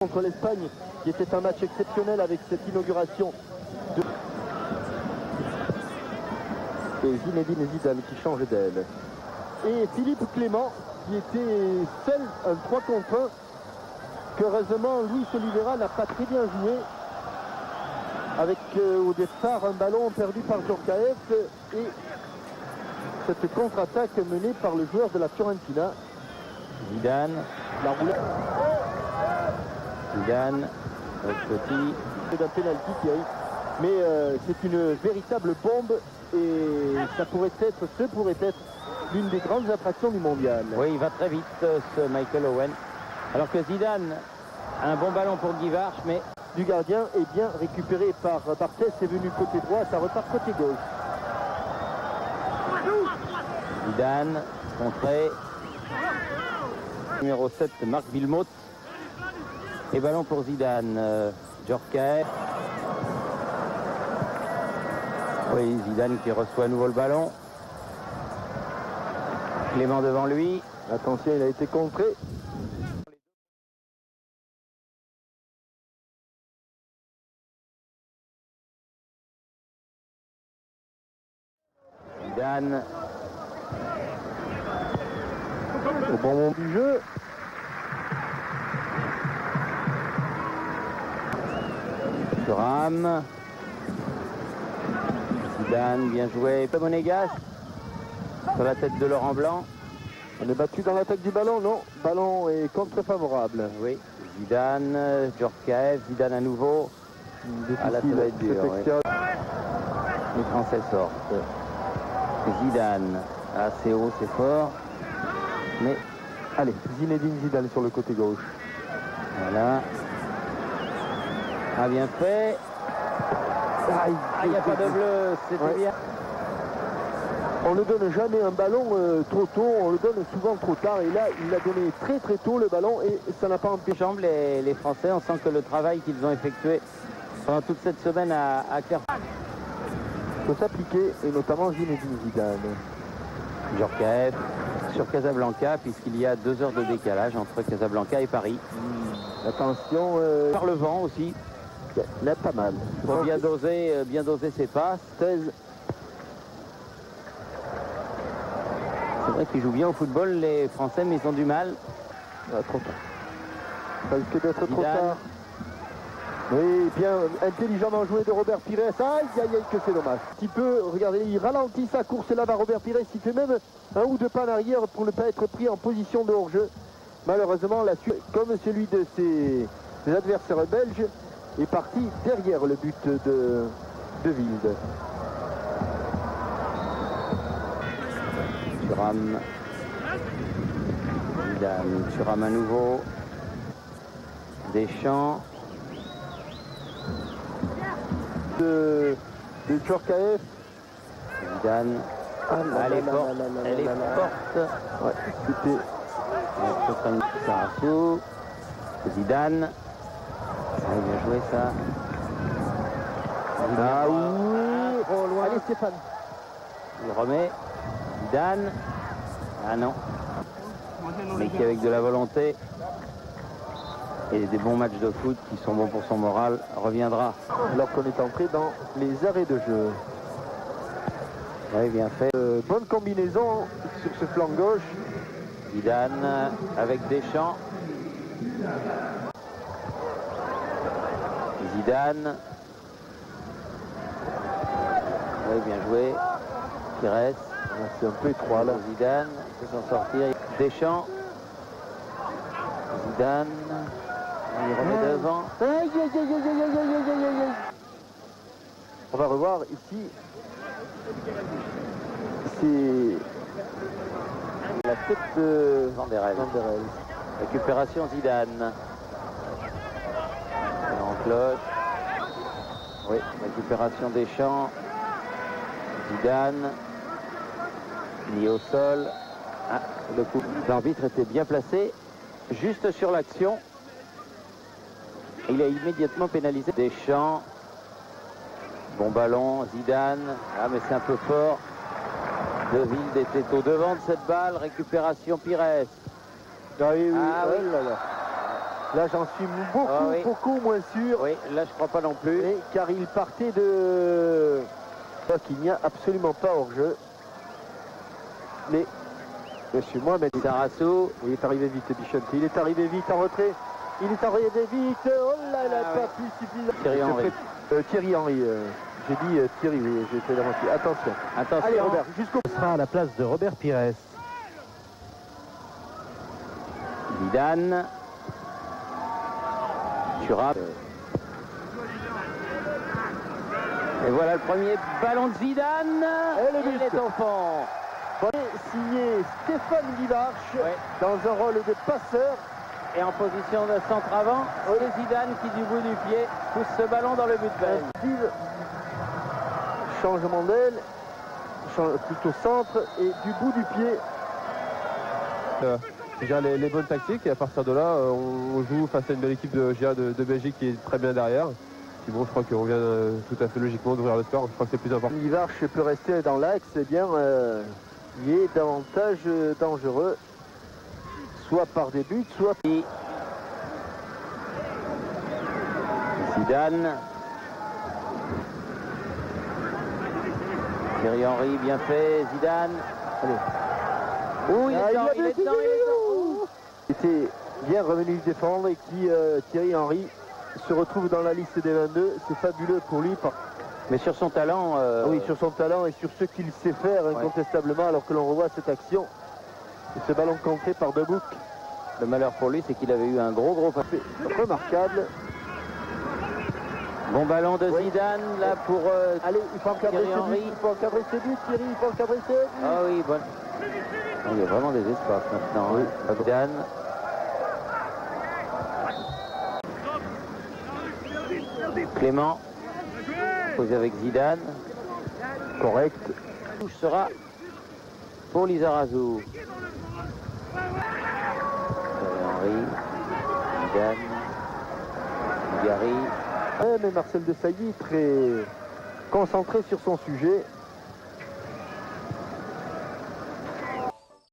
Contre l'Espagne, qui était un match exceptionnel avec cette inauguration de Zinedine Zidane qui change d'aile. Et Philippe Clément qui était seul, un 3 contre 1, qu'heureusement Luis Oliveira n'a pas très bien joué. Avec au départ un ballon perdu par Djorkaeff et cette contre-attaque menée par le joueur de la Fiorentina. Zidane, la roulette. Zidane, petit. C'est un pénalty qui arrive, mais c'est une véritable bombe et ce pourrait être l'une des grandes attractions du mondial. Oui, il va très vite ce Michael Owen. Alors que Zidane a un bon ballon pour Guy Varch, mais du gardien est bien récupéré par Barthez, c'est venu côté droit, ça repart côté gauche. Zidane, contré. Numéro 7, Marc Wilmots. Et ballon pour Zidane, Djorkaeff. Oui, Zidane qui reçoit à nouveau le ballon. Clément devant lui. Attention, il a été contré. Zidane. Au bon moment du jeu. Thuram. Zidane, bien joué. Monégas sur la tête de Laurent Blanc. On est battu dans l'attaque du ballon, non. Ballon est contre-favorable. Oui, Zidane, Djorkaeff, Zidane à nouveau. Ah, là, ça va être dur, Les Français sortent. Zidane, assez haut, c'est fort. Mais, allez, Zinedine Zidane sur le côté gauche. Voilà. Ah, bien fait. Il n'y a pas de bleu, c'était bien. On ne donne jamais un ballon trop tôt, on le donne souvent trop tard. Et là, il l'a donné très très tôt le ballon et ça n'a pas empêché. Les Français, on sent que le travail qu'ils ont effectué pendant toute cette semaine à Clairefontaine peut s'appliquer, et notamment Zinedine Zidane. Djorkaeff sur Casablanca, puisqu'il y a 2 heures de décalage entre Casablanca et Paris. Attention. Par le vent aussi. Là, pas mal. Pour bien doser ses passes. 16. C'est vrai qu'ils jouent bien au football, les Français, mais ils ont du mal. Trop tard. Ça risque d'être trop Zidane. tard. Oui, bien intelligemment joué de Robert Pires. Aïe, aïe, aïe, que c'est dommage. Un petit peu, regardez, il ralentit sa course là-bas. Robert Pires, il fait même un ou deux pas en arrière pour ne pas être pris en position de hors-jeu. Malheureusement, la suite, comme celui de ses adversaires belges, est parti derrière le but de Wilde. Thuram. Zidane. Thuram à nouveau. Deschamps. De Djorkaeff. Zidane. Elle est forte. Elle est forte. Ouais, c'était Sarassou. Zidane. Bien joué ça. Ah oui, oh, loin. Allez Stéphane. Il remet. Zidane. Ah non. Mais qui avec de la volonté et des bons matchs de foot qui sont bons pour son moral reviendra. Alors qu'on est entré dans les arrêts de jeu. Oui, bien fait. Bonne combinaison sur ce flanc gauche. Zidane avec Deschamps. Zidane. Oui, bien joué. Pires. C'est un peu étroit là. Zidane peut s'en sortir. Deschamps. Zidane. Il remet devant. Aïe, aïe, aïe, aïe, aïe, aïe, aïe, aïe, aïe, aïe. On va revoir ici. C'est la tête de Van der Elst. Récupération Zidane. En cloche. Oui, récupération Deschamps. Zidane. Mis au sol. Ah, le coup. L'arbitre était bien placé. Juste sur l'action. Il a immédiatement pénalisé. Deschamps. Bon ballon. Zidane. Ah, mais c'est un peu fort. De Wilde était au devant de cette balle. Récupération Pires. Ah oui, oui. Ah oui. Oh là là. Là, j'en suis beaucoup moins sûr. Oui, là, je crois pas non plus. Et, car il partait de... qu'il n'y a absolument pas hors-jeu. Mais, monsieur Mohamed Sarasso. il est arrivé vite, Bichon. Il est arrivé vite en retrait. Il est arrivé vite. Oh là, il n'a pas pu suffisamment. Thierry Henry. Thierry Henry. J'ai dit Thierry, oui, j'ai fait la moitié. Attention. Attention. Allez, Robert, jusqu'au... Ce sera à la place de Robert Pires. Zidane. Thuram. Et voilà le premier ballon de Zidane. Et le but. Il est au fond. Signé Stéphane Guivarch dans un rôle de passeur. Et en position de centre avant, c'est Zidane qui du bout du pied pousse ce ballon dans le but belge. Changement d'aile, plutôt centre et du bout du pied. Déjà les bonnes tactiques et à partir de là on joue face à une belle équipe de Belgique qui est très bien derrière. Puis bon, je crois qu'on vient tout à fait logiquement d'ouvrir le score, je crois que c'est plus important. Guivarch peut rester dans l'axe, eh bien il est davantage dangereux, soit par des buts, soit... Zidane. Thierry Henry, bien fait. Zidane. Allez. Oh, il est dedans, il est dedans, il est dedans. Il était bien revenu se défendre et qui, Thierry Henry, se retrouve dans la liste des 22. C'est fabuleux pour lui. Mais sur son talent... Oui, sur son talent et sur ce qu'il sait faire incontestablement, alors que l'on revoit cette action. Et ce ballon contré par Debouc. Le malheur pour lui, c'est qu'il avait eu un gros passé. Remarquable. Bon ballon de Zidane, là, pour allez, il faut encadrer Thierry Henry. Il faut encadrer ses buts, Thierry, il faut encadrer ses buts. Ah oui, bon. Ah, il y a vraiment des espaces maintenant. Oui. Zidane. Clément. Posé avec Zidane. Correct. Touche sera pour Lizarazu. Henry. Zidane. Gary. Mais Marcel Desailly très concentré sur son sujet.